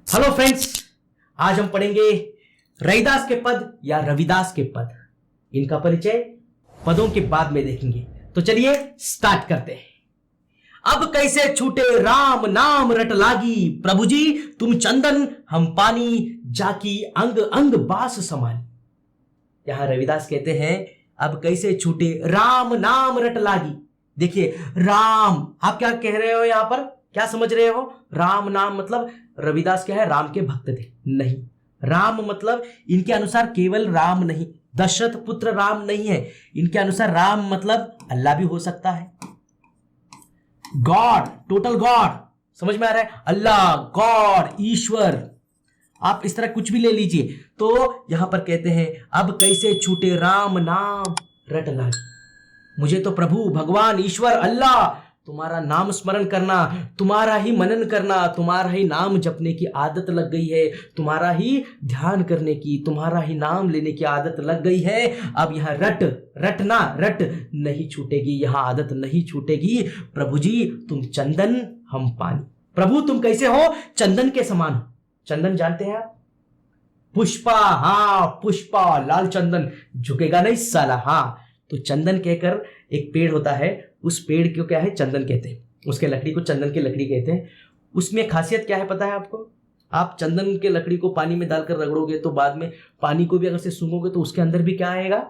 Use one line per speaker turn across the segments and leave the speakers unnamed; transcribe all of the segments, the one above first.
Hello friends, आज हम पढ़ेंगे रैदास के पद या रविदास के पद। इनका परिचय पदों के बाद में देखेंगे। तो चलिए स्टार्ट करते हैं। अब कैसे छूटे राम नाम रट लागी, प्रभु जी तुम चंदन हम पानी, जाकी अंग अंग बास समानी। यहां रविदास कहते हैं अब कैसे छूटे राम नाम रट लागी। देखिए राम, आप क्या कह रहे हो यहां पर, क्या समझ रहे हो? राम नाम मतलब रविदास क्या है, राम के भक्त थे? नहीं, राम मतलब इनके अनुसार केवल राम नहीं, दशरथ पुत्र राम नहीं है। इनके अनुसार राम मतलब अल्लाह भी हो सकता है, गॉड, टोटल गॉड। समझ में आ रहा है? अल्लाह, गॉड, ईश्वर, आप इस तरह कुछ भी ले लीजिए। तो यहां पर कहते हैं अब कैसे छूटे राम नाम रट लागी। मुझे तो प्रभु भगवान ईश्वर अल्लाह तुम्हारा नाम स्मरण करना, तुम्हारा ही मनन करना, तुम्हारा ही नाम जपने की आदत लग गई है, तुम्हारा ही ध्यान करने की, तुम्हारा ही नाम लेने की आदत लग गई है। अब यहां रट नहीं छूटेगी, यहां आदत नहीं छूटेगी। प्रभु जी तुम चंदन हम पानी। प्रभु तुम कैसे हो? चंदन के समान हो। चंदन जानते हैं आप? पुष्पा, हाँ पुष्पा, लाल चंदन, झुकेगा नहीं साला। हाँ, तो चंदन कहकर एक पेड़ होता है, उस पेड़ को क्या है, चंदन कहते हैं। उसके लकड़ी को चंदन की लकड़ी कहते हैं। उसमें खासियत क्या है पता है आपको? आप चंदन के लकड़ी को पानी में डालकर रगड़ोगे तो बाद में पानी को भी अगर से सूंघोगे तो उसके अंदर भी क्या आएगा,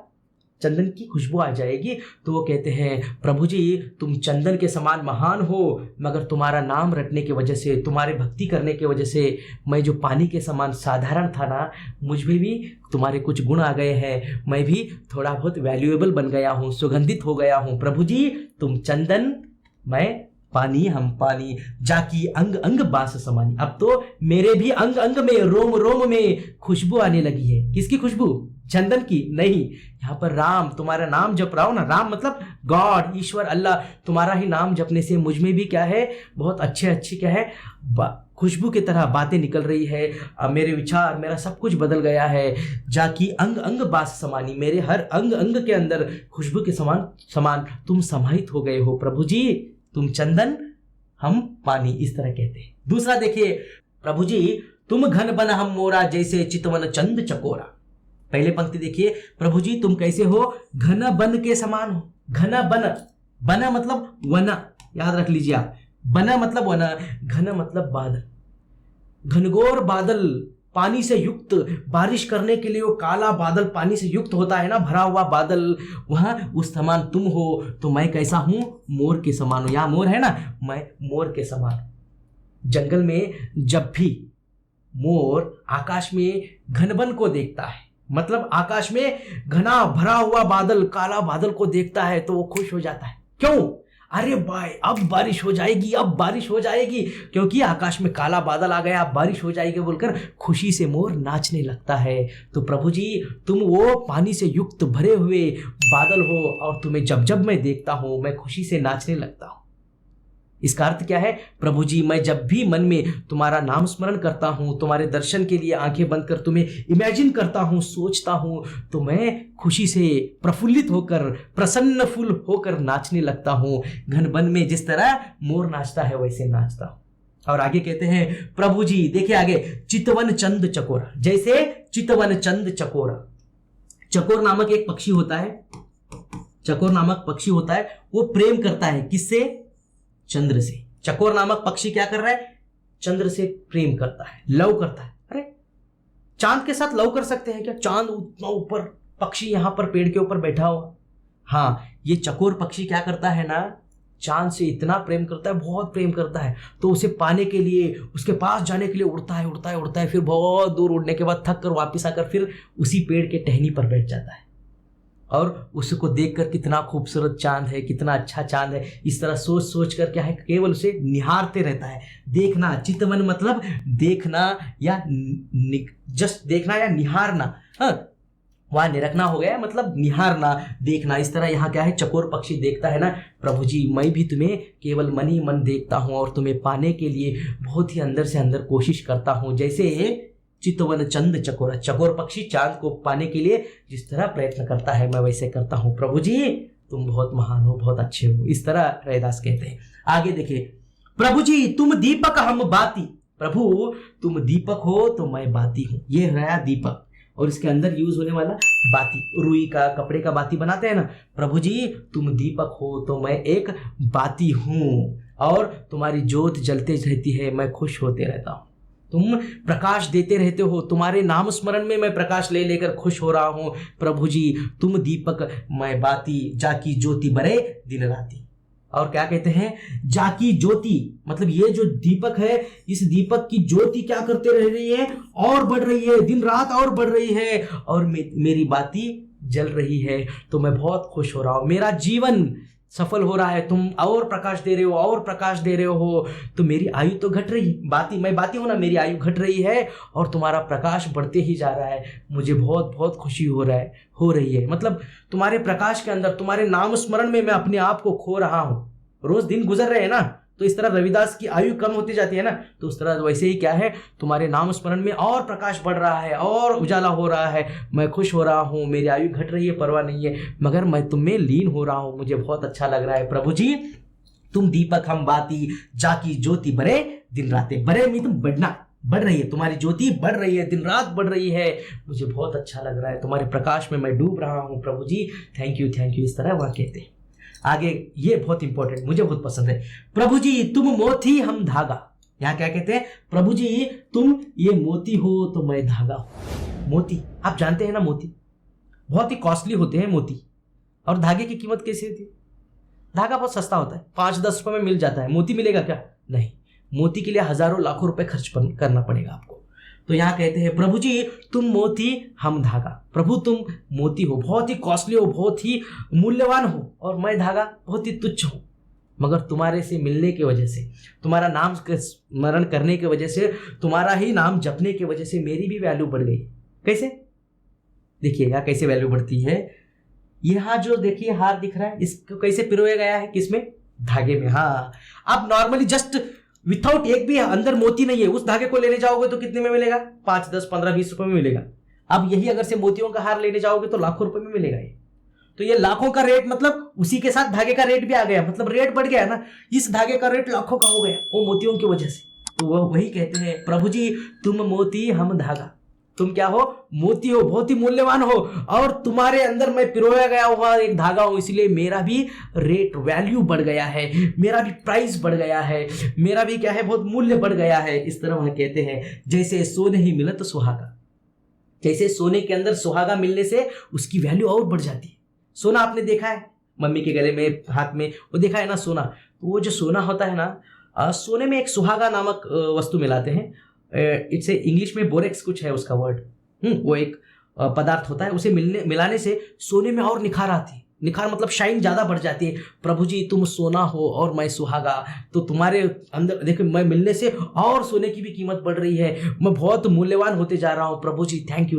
चंदन की खुशबू आ जाएगी। तो वो कहते हैं प्रभु जी तुम चंदन के समान महान हो, मगर तुम्हारा नाम रटने की वजह से, तुम्हारे भक्ति करने की वजह से मैं जो पानी के समान साधारण था ना, मुझ में भी तुम्हारे कुछ गुण आ गए हैं। मैं भी थोड़ा बहुत वैल्यूएबल बन गया हूँ, सुगंधित हो गया हूँ। प्रभु जी तुम चंदन, मैं पानी हम पानी, जाकी अंग अंग बास समानी। अब तो मेरे भी अंग अंग में, रोम रोम में खुशबू आने लगी है। किसकी खुशबू? चंदन की नहीं। यहाँ पर राम, तुम्हारा नाम जप रहा हो ना, राम मतलब गॉड, ईश्वर, अल्लाह, तुम्हारा ही नाम जपने से मुझ में भी क्या है, बहुत अच्छी क्या है, खुशबू की तरह बातें निकल रही है। अब मेरे विचार, मेरा सब कुछ बदल गया है। जाकी अंग अंग बास समानी, मेरे हर अंग अंग के अंदर खुशबू के समान तुम समाहित हो गए हो। प्रभु जी तुम चंदन हम पानी, इस तरह कहते हैं। दूसरा देखिए, प्रभु जी तुम घन बन हम मोरा, जैसे चितवन चंद चकोरा। पहले पंक्ति देखिए, प्रभु जी तुम कैसे हो, घन बन के समान हो। घन बन, बना मतलब वना, याद रख लीजिए आप, बना मतलब वना, घन मतलब बादल, घनघोर बादल, पानी से युक्त, बारिश करने के लिए वो काला बादल पानी से युक्त होता है ना, भरा हुआ बादल, वहां उस समान तुम हो। तो मैं कैसा हूं? मोर के समान हूं। यहां मोर है ना, मैं मोर के समान। जंगल में जब भी मोर आकाश में घनबन को देखता है, मतलब आकाश में घना भरा हुआ बादल, काला बादल को देखता है, तो वो खुश हो जाता है। क्यों? अरे भाई अब बारिश हो जाएगी, अब बारिश हो जाएगी, क्योंकि आकाश में काला बादल आ गया, अब बारिश हो जाएगी बोलकर खुशी से मोर नाचने लगता है। तो प्रभु जी तुम वो पानी से युक्त भरे हुए बादल हो, और तुम्हें जब जब मैं देखता हूं मैं खुशी से नाचने लगता हूं। इसका अर्थ क्या है? प्रभु जी मैं जब भी मन में तुम्हारा नाम स्मरण करता हूं, तुम्हारे दर्शन के लिए आंखें बंद कर तुम्हें इमेजिन करता हूं, सोचता हूं, तो मैं खुशी से प्रफुल्लित होकर, प्रसन्न फुल होकर नाचने लगता हूं। घन बन में जिस तरह मोर नाचता है वैसे नाचता हूं। और आगे कहते हैं प्रभु जी, देखिए आगे, चितवन चंद चकोरा, जैसे चितवन चंद चकोरा। चकोर नामक एक पक्षी होता है, चकोर नामक पक्षी होता है, वो प्रेम करता है किससे? चंद्र से। चकोर नामक पक्षी क्या कर रहा है? चंद्र से प्रेम करता है, लव करता है। अरे चांद के साथ लव कर सकते हैं क्या? चांद उतना ऊपर, पक्षी यहां पर पेड़ के ऊपर बैठा हुआ। हाँ, ये चकोर पक्षी क्या करता है ना, चांद से इतना प्रेम करता है, बहुत प्रेम करता है, तो उसे पाने के लिए, उसके पास जाने के लिए उड़ता है, फिर बहुत दूर उड़ने के बाद थक कर वापिस आकर फिर उसी पेड़ के टहनी पर बैठ जाता है, और उसको देखकर कितना खूबसूरत चांद है, कितना अच्छा चांद है, इस तरह सोच सोच कर क्या है, केवल उसे निहारते रहता है। देखना, चितवन मतलब देखना या जस्ट देखना या निहारना। हाँ, वहां निरखना हो गया, मतलब निहारना, देखना। इस तरह यहाँ क्या है, चकोर पक्षी देखता है ना, प्रभु जी मैं भी तुम्हें केवल मन ही मन देखता हूँ, और तुम्हें पाने के लिए बहुत ही अंदर से अंदर कोशिश करता हूँ। जैसे चितवन चंद चकोरा, चकोर पक्षी चांद को पाने के लिए जिस तरह प्रयत्न करता है, मैं वैसे करता हूं। प्रभु जी तुम बहुत महान हो, बहुत अच्छे हो, इस तरह रैदास कहते हैं। आगे देखिए, प्रभु जी तुम दीपक हम बाती, प्रभु तुम दीपक हो तो मैं बाती हूँ। ये रहा दीपक और इसके अंदर यूज होने वाला बाती, रुई का कपड़े का बाती बनाते हैं ना। प्रभु जी तुम दीपक हो तो मैं एक बाती हूँ और तुम्हारी ज्योत जलते रहती है, मैं खुश होते रहता हूँ। तुम प्रकाश देते रहते हो, तुम्हारे नाम स्मरण में मैं प्रकाश ले लेकर खुश हो रहा हूँ। प्रभु जी तुम दीपक मैं बाती, जाकी ज्योति बरे दिन राती। और क्या कहते हैं, जाकी ज्योति मतलब ये जो दीपक है, इस दीपक की ज्योति क्या करते रह रही है, और बढ़ रही है, दिन रात और बढ़ रही है, और मेरी बाती जल रही है। तो मैं बहुत खुश हो रहा हूँ, मेरा जीवन सफल हो रहा है। तुम और प्रकाश दे रहे हो, और प्रकाश दे रहे हो, तो मेरी आयु तो घट रही, मैं बाती हूं ना, मेरी आयु घट रही है और तुम्हारा प्रकाश बढ़ते ही जा रहा है। मुझे बहुत बहुत खुशी हो रही है। मतलब तुम्हारे प्रकाश के अंदर, तुम्हारे नाम स्मरण में मैं अपने आप को खो रहा हूं। रोज दिन गुजर रहे हैं ना, तो इस तरह रविदास की आयु कम होती जाती है ना, तो उस तरह वैसे ही क्या है, तुम्हारे नाम स्मरण में और प्रकाश बढ़ रहा है और उजाला हो रहा है। मैं खुश हो रहा हूँ, मेरी आयु घट रही है, परवाह नहीं है, मगर मैं तुम में लीन हो रहा हूँ, मुझे बहुत अच्छा लग रहा है। प्रभु जी तुम दीपक हम बाती, जाकी ज्योति बरे दिन रातें। बरे में तुम बढ़ रही है, तुम्हारी ज्योति बढ़ रही है, दिन रात बढ़ रही है, मुझे बहुत अच्छा लग रहा है, तुम्हारे प्रकाश में मैं डूब रहा हूँ। प्रभु जी थैंक यू, इस तरह वहाँ कहते हैं। आगे ये बहुत इंपॉर्टेंट, मुझे बहुत पसंद है। प्रभु जी तुम मोती हम धागा। यहां क्या कहते हैं, प्रभु जी तुम ये मोती हो तो मैं धागा हूं। मोती आप जानते हैं ना, मोती बहुत ही कॉस्टली होते हैं मोती। और धागे की कीमत कैसी होती है, धागा बहुत सस्ता होता है, 5-10 रुपए में मिल जाता है। मोती मिलेगा क्या, नहीं, मोती के लिए हजारों लाखों रुपए खर्च करना पड़ेगा आपको। तो यहाँ कहते हैं प्रभु जी तुम मोती हम धागा। प्रभु तुम मोती हो, बहुत ही कॉस्टली हो, बहुत ही मूल्यवान हो, और मैं धागा बहुत ही तुच्छ हूँ। मगर तुम्हारे से मिलने की वजह से, तुम्हारा नाम स्मरण करने की वजह से, तुम्हारा ही नाम जपने की वजह से मेरी भी वैल्यू बढ़ गई। कैसे, देखिए यहाँ कैसे वैल्यू बढ़ती है। यहाँ जो देखिए हार दिख रहा है, इसको कैसे पिरोया गया है, किसमें, धागे में। हाँ, आप नॉर्मली जस्ट विथआउट एक भी अंदर मोती नहीं है, उस धागे को लेने जाओगे तो कितने में मिलेगा, 5, 10, 15, 20 रुपए में मिलेगा। अब यही अगर से मोतियों का हार लेने जाओगे तो लाखों रुपए में मिलेगा ये। तो ये लाखों का रेट, मतलब उसी के साथ धागे का रेट भी आ गया, मतलब रेट बढ़ गया ना, इस धागे का रेट लाखों का हो गया वो मोतियों की वजह से। तो वह वही कहते हैं प्रभु जी तुम मोती हम धागा। तुम क्या हो, मोती हो, बहुत ही मूल्यवान हो, और तुम्हारे अंदर मैं पिरोया गया हुआ एक धागा हूं, इसलिए मेरा भी रेट वैल्यू बढ़ गया है, मेरा भी प्राइस बढ़ गया है, मेरा भी क्या है, बहुत मूल्य बढ़ गया है। इस तरह वह कहते हैं जैसे सोने ही मिलत सुहागा। जैसे सोने के अंदर सुहागा मिलने से उसकी वैल्यू और बढ़ जाती है। सोना आपने देखा है, मम्मी के गले में, हाथ में, वो देखा है ना सोना। तो वो जो सोना होता है ना, सोने में एक सुहागा नामक वस्तु मिलाते हैं। इट्स इंग्लिश में बोरेक्स कुछ है उसका वर्ड। वो एक पदार्थ होता है, उसे मिलाने से सोने में और निखार आती है। निखार मतलब शाइन ज्यादा बढ़ जाती है। प्रभु जी तुम सोना हो और मैं सुहागा, तो तुम्हारे अंदर देखो मैं मिलने से और सोने की भी कीमत बढ़ रही है, मैं बहुत मूल्यवान होते जा रहा हूँ। प्रभु जी थैंक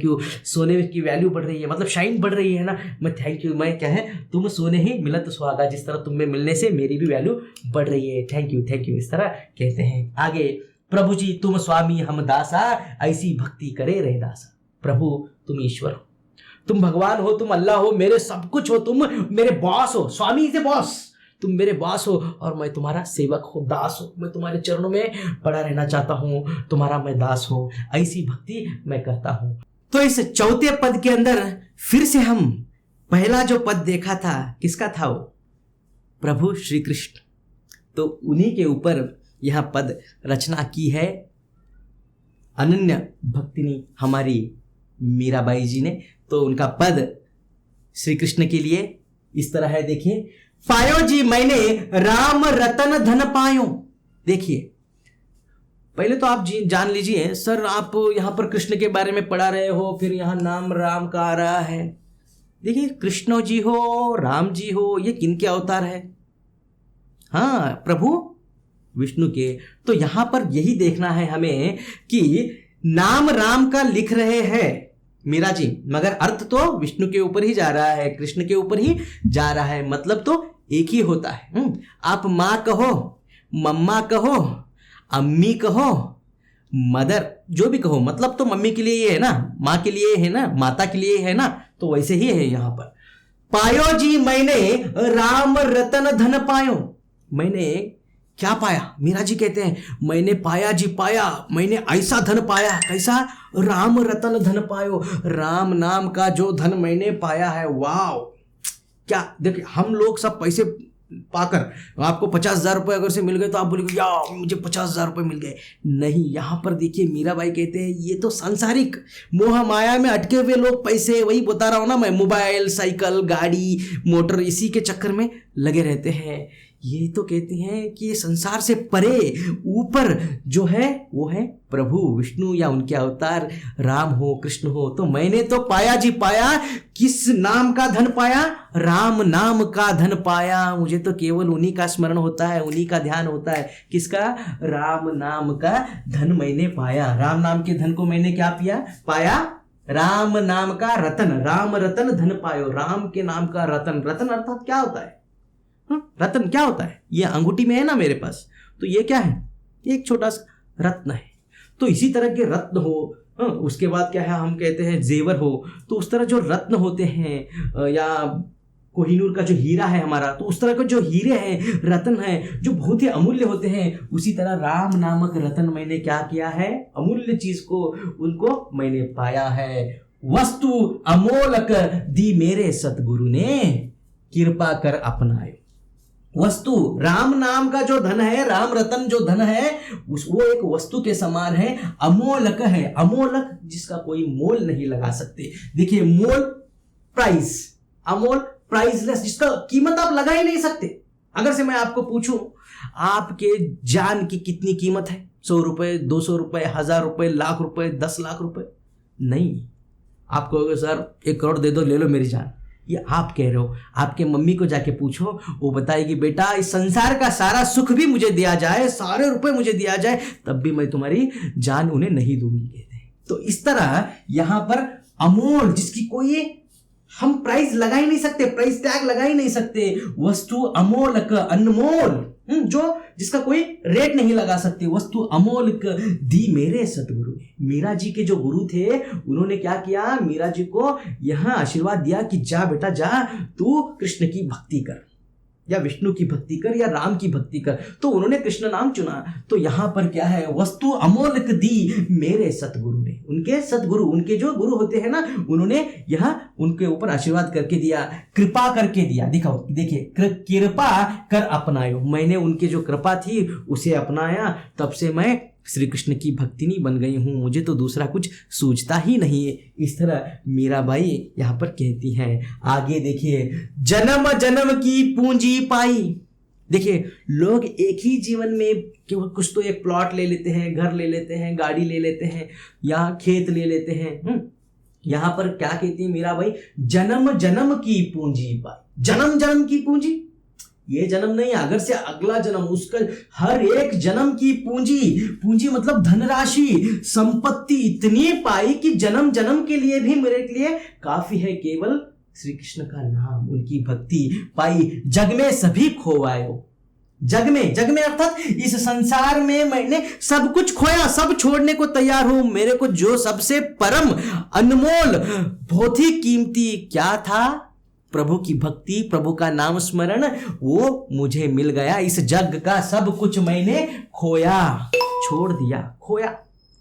यू। सोने की वैल्यू बढ़ रही है, मतलब शाइन बढ़ रही है ना, मैं थैंक यू। मैं क्या है, तुम सोने ही मिलत सुहागा, जिस तरह तुम में मिलने से मेरी भी वैल्यू बढ़ रही है। थैंक यू, इस तरह कहते हैं। आगे प्रभु जी तुम स्वामी हम दासा, ऐसी भक्ति करे रहे दासा। प्रभु तुम ईश्वर हो, तुम भगवान हो, तुम अल्लाह हो, मेरे सब कुछ हो, तुम मेरे बॉस हो। स्वामी से बॉस, तुम मेरे बॉस हो और मैं तुम्हारा सेवक हो, दास हो। मैं तुम्हारे चरणों में पड़ा रहना चाहता हूँ, तुम्हारा मैं दास हूँ, ऐसी भक्ति मैं करता हूँ। तो इस चौथे पद के अंदर फिर से हम पहला जो पद देखा था, किसका था वो, प्रभु श्री कृष्ण। तो उन्हीं के ऊपर यह पद रचना की है अनन्य भक्तिनी हमारी मीराबाई जी ने। तो उनका पद श्री कृष्ण के लिए इस तरह है, देखिए। पायो जी मैंने राम रतन धन पायो। देखिए पहले तो आप जान लीजिए, सर आप यहां पर कृष्ण के बारे में पढ़ा रहे हो, फिर यहां नाम राम का आ रहा है। देखिए कृष्ण जी हो, राम जी हो, ये किनके अवतार है, हाँ प्रभु विष्णु के। तो यहां पर यही देखना है हमें कि नाम राम का लिख रहे हैं मीरा जी, मगर अर्थ तो विष्णु के ऊपर ही जा रहा है, कृष्ण के ऊपर ही जा रहा है, मतलब तो एक ही होता है। आप माँ कहो, मम्मा कहो, अम्मी कहो, मदर, जो भी कहो, मतलब तो मम्मी के लिए ये है ना, माँ के लिए है ना, माता के लिए है ना, तो वैसे ही है यहाँ पर। पायो जी मैंने राम रतन धन पायो। मैंने क्या पाया? मीरा जी कहते हैं मैंने पाया जी पाया, मैंने ऐसा धन पाया। कैसा? राम रतन धन पायो, राम नाम का जो धन मैंने पाया है। वाह! क्या देखिए, हम लोग सब पैसे पाकर आपको 50,000 रुपये अगर से मिल गए तो आप बोलेंगे यार मुझे 50,000 रुपये मिल गए। नहीं, यहाँ पर देखिए मीराबाई कहते हैं ये तो सांसारिक मोह माया में अटके हुए लोग पैसे, वही बता रहा हूँ ना मैं, मोबाइल, साइकिल, गाड़ी, मोटर, इसी के चक्कर में लगे रहते हैं। ये तो कहते हैं कि संसार से परे ऊपर जो है वो है प्रभु विष्णु या उनके अवतार राम हो, कृष्ण हो। तो मैंने तो पाया जी पाया। किस नाम का धन पाया? राम नाम का धन पाया। मुझे तो केवल उन्हीं का स्मरण होता है, उन्हीं का ध्यान होता है। किसका? राम नाम का धन मैंने पाया। राम नाम के धन को मैंने क्या पाया? राम नाम का रतन, राम रतन धन पायो। राम के नाम का रतन, रतन अर्थात क्या होता है? रतन क्या होता है? ये अंगूठी में है ना मेरे पास, तो ये क्या है? एक छोटा सा रत्न है। तो इसी तरह के रत्न हो, उसके बाद क्या है, हम कहते हैं जेवर हो। तो उस तरह जो रत्न होते हैं या कोहिनूर का जो हीरा है हमारा, तो उस तरह के जो हीरे हैं, रत्न हैं, जो बहुत ही अमूल्य होते हैं, उसी तरह राम नामक रत्न मैंने क्या किया है? अमूल्य चीज को, उनको मैंने पाया है। वस्तु अमोलक दी मेरे सतगुरु ने, कृपा कर अपनायो। वस्तु, राम नाम का जो धन है, राम रतन जो धन है, वो एक वस्तु के समान है, अमोलक है। अमोलक जिसका कोई मोल नहीं लगा सकते। देखिए, मोल प्राइस, अमोल प्राइसलेस, जिसका कीमत आप लगा ही नहीं सकते। अगर से मैं आपको पूछूं आपके जान की कितनी कीमत है? 100 रुपए, 200 रुपए, 1000 रुपए, लाख रुपए, 10 लाख रुपए? नहीं। आप कहोगे सर 1 करोड़ दे दो, ले लो मेरी जान। ये आप कह रहे हो। आपके मम्मी को जाके पूछो, वो बताएगी बेटा इस संसार का सारा सुख भी मुझे दिया जाए, सारे रुपए मुझे दिया जाए, तब भी मैं तुम्हारी जान उन्हें नहीं दूंगी, कहते हैं। तो इस तरह यहां पर अमोल, जिसकी कोई हम प्राइस लगा ही नहीं सकते, प्राइस टैग लगा ही नहीं सकते, वस्तु अमोलक, अनमोल, जो जिसका कोई रेट नहीं लगा सकते, वस्तु अमोलक दी मेरे सतगुरु ने। मीरा जी के जो गुरु थे, उन्होंने क्या किया? मीरा जी को यहां आशीर्वाद दिया कि जा बेटा जा, तू कृष्ण की भक्ति कर, या विष्णु की भक्ति कर, या राम की भक्ति कर। तो उन्होंने कृष्ण नाम चुना। तो यहां पर क्या है? वस्तु अमोलक दी मेरे सतगुरु ने। उनके सतगुरु, उनके जो गुरु होते हैं ना, उन्होंने यहां उनके ऊपर आशीर्वाद करके दिया, कृपा करके दिया। दिखाओ, देखिए, कृपा कर अपनायो। मैंने उनके जो कृपा थी उसे अपनाया, तब से मैं श्री कृष्ण की भक्तिनी बन गई हूँ, मुझे तो दूसरा कुछ सूझता ही नहीं है। इस तरह मीराबाई यहाँ पर कहती हैं। आगे देखिए, जन्म जन्म की पूंजी पाई। देखिए, लोग एक ही जीवन में कुछ तो एक प्लॉट ले लेते हैं, घर ले लेते हैं, गाड़ी ले लेते हैं, या खेत ले लेते हैं। यहाँ पर क्या कहती है मीराबाई? जन्म जन्म की पूंजी पाई। जन्म जन्म की पूंजी, ये जन्म नहीं, अगर से अगला जन्म, उसका हर एक जन्म की पूंजी, पूंजी मतलब धनराशि, संपत्ति इतनी पाई कि जन्म जन्म के लिए भी मेरे लिए काफी है। केवल श्री कृष्ण का नाम, उनकी भक्ति पाई। जग में सभी खोवायो। जग में अर्थात इस संसार में मैंने सब कुछ खोया, सब छोड़ने को तैयार हूं। मेरे को जो सबसे परम अनमोल, बहुत ही कीमती क्या था? प्रभु की भक्ति, प्रभु का नाम स्मरण, वो मुझे मिल गया। इस जग का सब कुछ मैंने खोया, छोड़ दिया। खोया,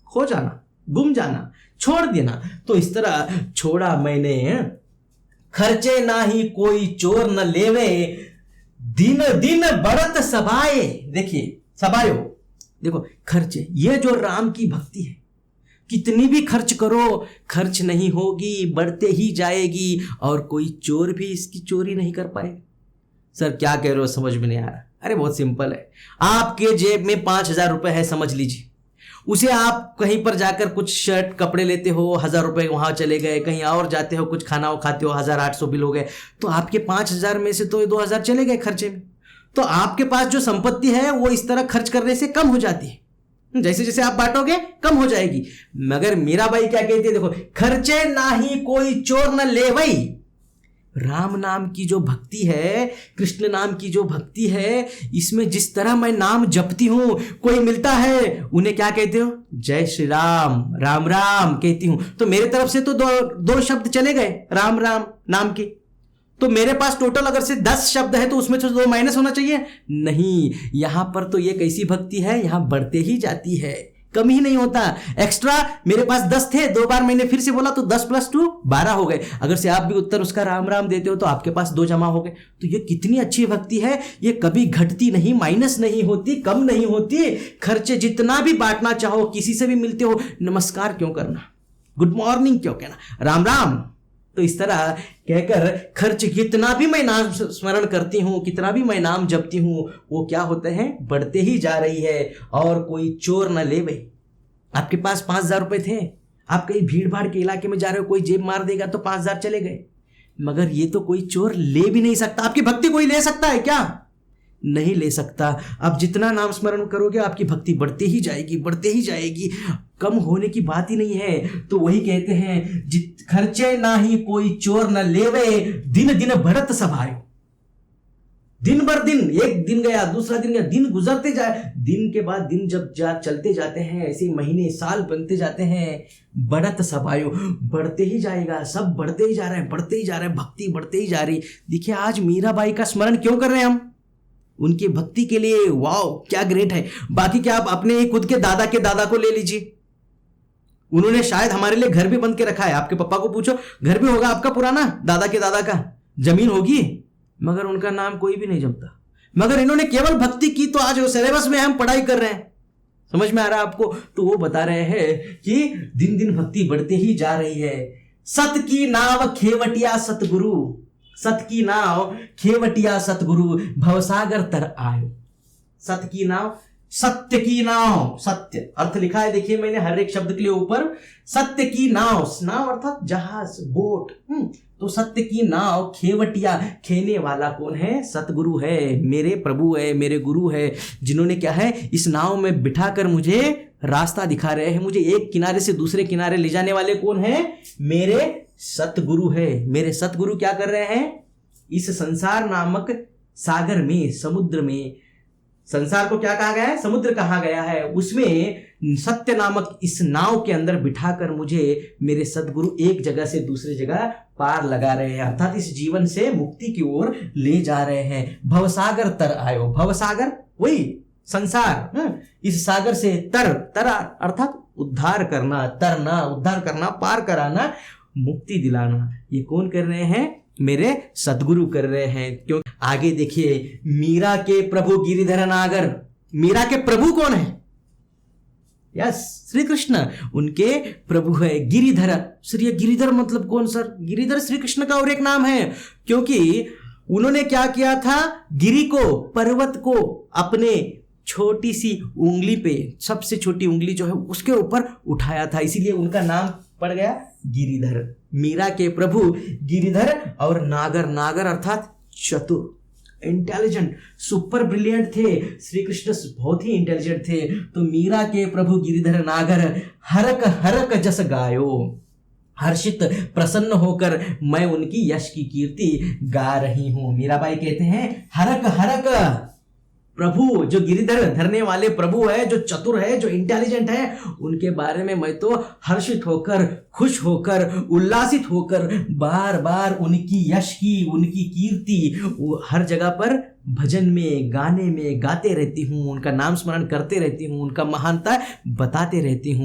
खो जाना, गुम जाना, छोड़ देना। तो इस तरह छोड़ा मैंने। खर्चे ना ही कोई चोर न लेवे, दिन दिन बढ़त सभाए। देखिए, सभायो, देखो खर्चे, ये जो राम की भक्ति है, कितनी भी खर्च करो, खर्च नहीं होगी, बढ़ते ही जाएगी, और कोई चोर भी इसकी चोरी नहीं कर पाए। सर क्या कह रहे हो, समझ में नहीं आ रहा। अरे बहुत सिंपल है। आपके जेब में 5,000 रुपए है, समझ लीजिए। उसे आप कहीं पर जाकर कुछ शर्ट कपड़े लेते हो, 1,000 रुपए वहां चले गए, कहीं और जाते हो, कुछ खाना खाते हो, 1,800 बिल हो गए, तो आपके 5,000 में से तो 2,000 चले गए खर्चे में। तो आपके पास जो संपत्ति है वो इस तरह खर्च करने से कम हो जाती है, जैसे जैसे आप बांटोगे कम हो जाएगी। मगर मीराबाई क्या कहती है? देखो, खर्चे ना ही कोई चोर न लेवई। राम नाम की जो भक्ति है, कृष्ण नाम की जो भक्ति है, इसमें जिस तरह मैं नाम जपती हूं, कोई मिलता है, उन्हें क्या कहते हो? जय श्री राम, राम राम कहती हूं। तो मेरे तरफ से तो दो शब्द चले गए राम राम नाम के। तो मेरे पास टोटल अगर से 10 शब्द है तो उसमें से 2 माइनस होना चाहिए। नहीं, यहां पर तो ये कैसी भक्ति है, यहां बढ़ते ही जाती है, कम ही नहीं होता। एक्स्ट्रा मेरे पास 10 थे, 2 बार मैंने फिर से बोला तो 10 + 2 12 हो गए। अगर से आप भी उत्तर उसका राम राम देते हो तो आपके पास 2 जमा हो गए। तो ये कितनी अच्छी भक्ति है, ये कभी घटती नहीं, माइनस नहीं होती, कम नहीं होती। खर्चे जितना भी बांटना चाहो, किसी से भी मिलते हो, नमस्कार क्यों करना, गुड मॉर्निंग क्यों कहना, राम राम। तो इस तरह कहकर खर्च कितना भी मैं नाम स्मरण करती हूं, कितना भी मैं नाम जपती हूं, वो क्या होते हैं, बढ़ते ही जा रही है। और कोई चोर न ले भाई। आपके पास 5000 रुपए थे, आप कहीं भीड़ भाड़ के इलाके में जा रहे हो, कोई जेब मार देगा तो 5000 चले गए, मगर ये तो कोई चोर ले भी नहीं सकता। आपकी भक्ति कोई ले सकता है क्या? नहीं ले सकता। अब जितना नाम स्मरण करोगे आपकी भक्ति बढ़ती ही जाएगी, बढ़ते ही जाएगी, कम होने की बात ही नहीं है। तो वही कहते हैं, जित खर्चे ना ही कोई चोर न लेवे, दिन दिन बढ़त सभायो। दिन भर दिन, एक दिन गया, दूसरा दिन गया, दिन गुजरते जाए, दिन के बाद दिन जब चलते जाते हैं, ऐसे महीने साल बनते जाते हैं, बढ़त सभायो, बढ़ते ही जाएगा, सब बढ़ते ही जा रहे हैं, बढ़ते ही जा रहे हैं, भक्ति बढ़ते ही जा रही। देखिए आज मीराबाई का स्मरण क्यों कर रहे हैं हम, उनकी भक्ति के लिए। वाओ क्या ग्रेट है। बाकी क्या आप अपने ही खुद के दादा के दादा को ले लीजिए, उन्होंने शायद हमारे लिए घर भी बंद के रखा है। आपके पापा को पूछो, घर भी होगा आपका पुराना, दादा के दादा का जमीन होगी, मगर उनका नाम कोई भी नहीं जमता। मगर इन्होंने केवल भक्ति की, तो आज वो सिलेबस में हम पढ़ाई कर रहे हैं। समझ में आ रहा है आपको? तो वो बता रहे हैं कि दिन दिन भक्ति बढ़ते ही जा रही है। सत की नाव खेवटिया सतगुरु, सत की नाव खेवटिया सतगुरु, भवसागर तर आयो। सत की नाव, सत्य की नाव, सत्य अर्थ लिखा है, देखिए मैंने हर एक शब्द के लिए ऊपर। सत्य की नाव, नाव अर्थात जहाज, बोट। तो सत्य की नाव खेवटिया, खेने वाला कौन है? सतगुरु है, मेरे प्रभु है, मेरे गुरु है, जिन्होंने क्या है, इस नाव में बिठाकर मुझे रास्ता दिखा रहे हैं। मुझे एक किनारे से दूसरे किनारे ले जाने वाले कौन है? मेरे सतगुरु है। मेरे सतगुरु क्या कर रहे हैं? इस संसार नामक सागर में, समुद्र में, संसार को क्या कहा गया है? समुद्र कहा गया है। उसमें सत्य नामक इस नाव के अंदर बिठाकर मुझे मेरे सतगुरु एक जगह से दूसरी जगह पार लगा रहे हैं, अर्थात इस जीवन से मुक्ति की ओर ले जा रहे हैं। भवसागर तर आयो, भवसागर वही संसार, इस सागर से तर, तरा अर्थात उद्धार करना, तरना, उद्धार करना, पार कराना, मुक्ति दिलाना। ये कौन कर रहे हैं? मेरे सदगुरु कर रहे हैं। क्यों? आगे देखिए, मीरा के प्रभु गिरिधर नागर। मीरा के प्रभु कौन है? यस, श्री कृष्ण उनके प्रभु है। गिरिधर, श्री गिरिधर मतलब कौन सर? गिरिधर श्री कृष्ण का और एक नाम है, क्योंकि उन्होंने क्या किया था? गिरी को, पर्वत को अपने छोटी सी उंगली पे, सबसे छोटी उंगली जो है उसके ऊपर उठाया था, इसीलिए उनका नाम पड़ गया गिरिधर। मीरा के प्रभु गिरिधर और नागर, नागर अर्थात चतुर, इंटेलिजेंट, सुपर ब्रिलियंट थे। श्री कृष्ण बहुत ही इंटेलिजेंट थे। तो मीरा के प्रभु गिरिधर नागर, हरक हरक जस गायो, हर्षित प्रसन्न होकर मैं उनकी यश की कीर्ति गा रही हूं। मीराबाई कहते हैं हरक हरक, प्रभु जो गिरिधर धरने वाले प्रभु है, जो चतुर है, जो इंटेलिजेंट है, उनके बारे में मैं तो हर्षित होकर, खुश होकर, उल्लासित होकर बार बार उनकी यश की, उनकी कीर्ति हर जगह पर भजन में, गाने में गाते रहती हूँ, उनका नाम स्मरण करते रहती हूँ, उनका महानता बताते रहती हूँ।